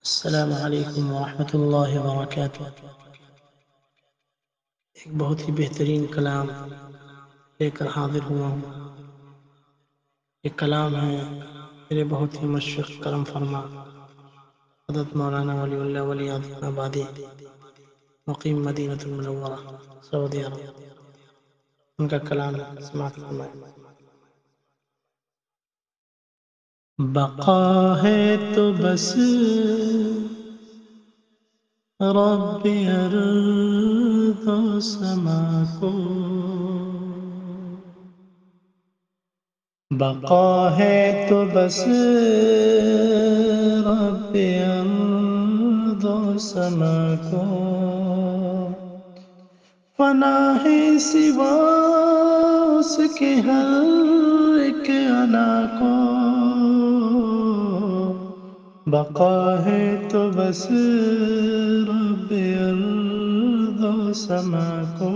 السلام علیکم ورحمۃ اللہ وبرکاتہ۔ ایک بہت ہی بہترین کلام لے کر حاضر ہوا ہوں۔ یہ کلام ہے میرے بہت ہی مشفق کرم فرما حضرت مولانا ولی اللہ ولی عظیم آبادی مقیم مدینۃ المنورہ سعودی عرب، ان کا کلام ہے، سماعت فرمائیں۔ بقا ہے تو بس رب ارض و سما کو، بقا ہے تو بس رب ارض و سما کو، فنا ہے سوا اس کے ہر ایک انا کو، بقا ہے تو بس رب ارض و سما کو،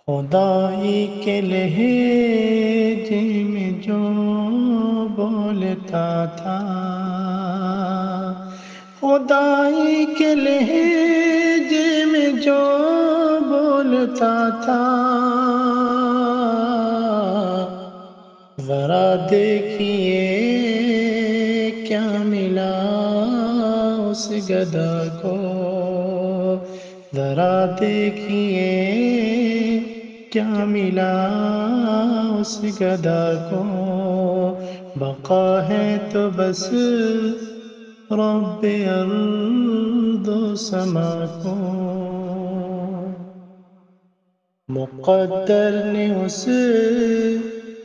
خدائی کے لہجے میں جو بولتا تھا، خدائی کے لہجے میں جو بولتا تھا، ذرا دیکھیے کیا ملا اس گدھا کو، ذرا دیکھیے کیا ملا اس گدھا کو، بقا ہے تو بس رب ارض و سما کو، مقدر نے اس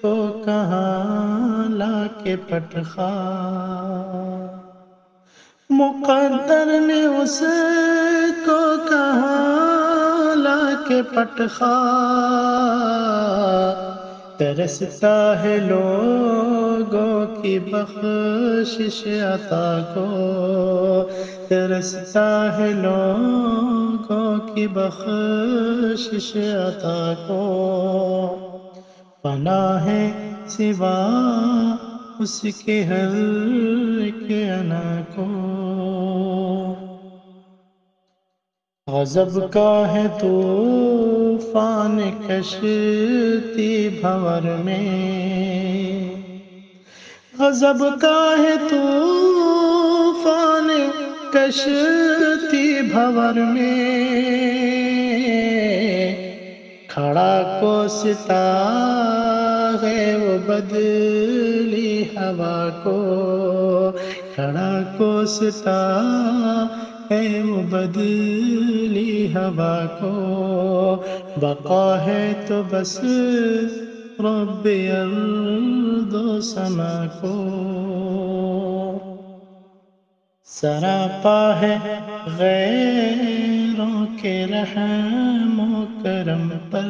کو کہاں لا کے پٹخا، مقدر نے اس کو کہاں لا کے پٹخا، ترستا ہے لوگوں کی بخشش عطا کو، ترستا ہے لوگوں کی بخشش عطا کو، فنا ہے سوا اس کے ہر ایک انا کو، غضب کا ہے طوفان کشتی بھنور میں، غضب کا ہے طوفان کشتی بھنور میں، کھڑا کوستا ہے وہ بدلی ہوا کو، کھڑا کوستا ہے وہ بدلی ہوا کو، بقا ہے تو بس رب ارض و سما کو، سراپا ہے غیروں کے رحم و کرم پر،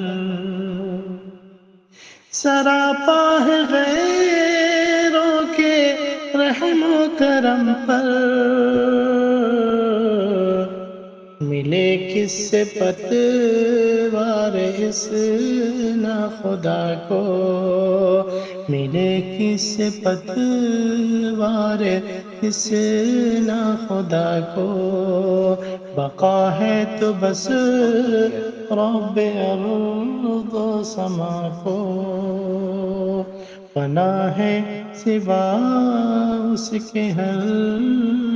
سراپا ہے غیروں کے رحم و کرم پر، ملے کس سے پتوار اس ناخدا کو، ملے کس سے پتوار اس ناخدا کو، بقا ہے تو بس رب ارض و سما کو، فنا ہے سوا اس کے ہر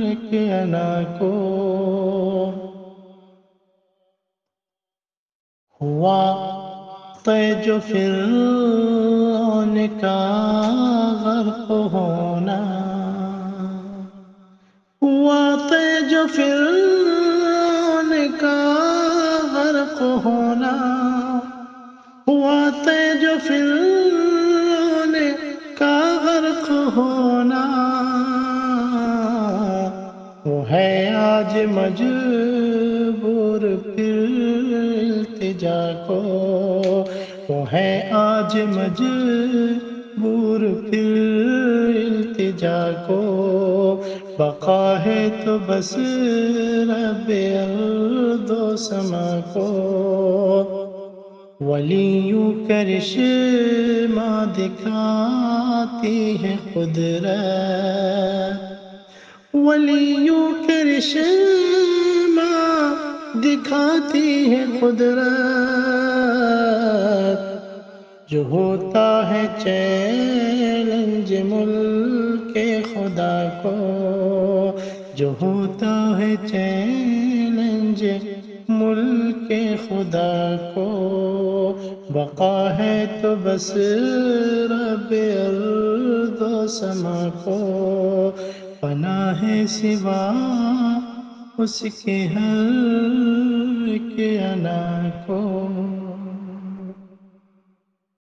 ایک انا کو، ہوا طے جو فرعون کا غرق ہونا، ہوا طے جو فرعون کا غرق ہونا، ہوا طے جو فرعون کا غرق ہونا، وہ ہے آج مجبور پھر التجا کو، وہ ہے آج مجبور پھر التجا کو، بقا ہے تو بس رب ارض و سما کو، ولیوں کرشمہ دکھاتی ہے قدرت، ولیوں کرشمہ دکھاتی ہے قدرت، جو ہوتا ہے چیلنج ملک خدا کو، جو ہوتا ہے چیلنج ملک خدا کو، بقا ہے تو بس رب ارض و سما کو، پناہ سوا اس کے ہر کے انا کو۔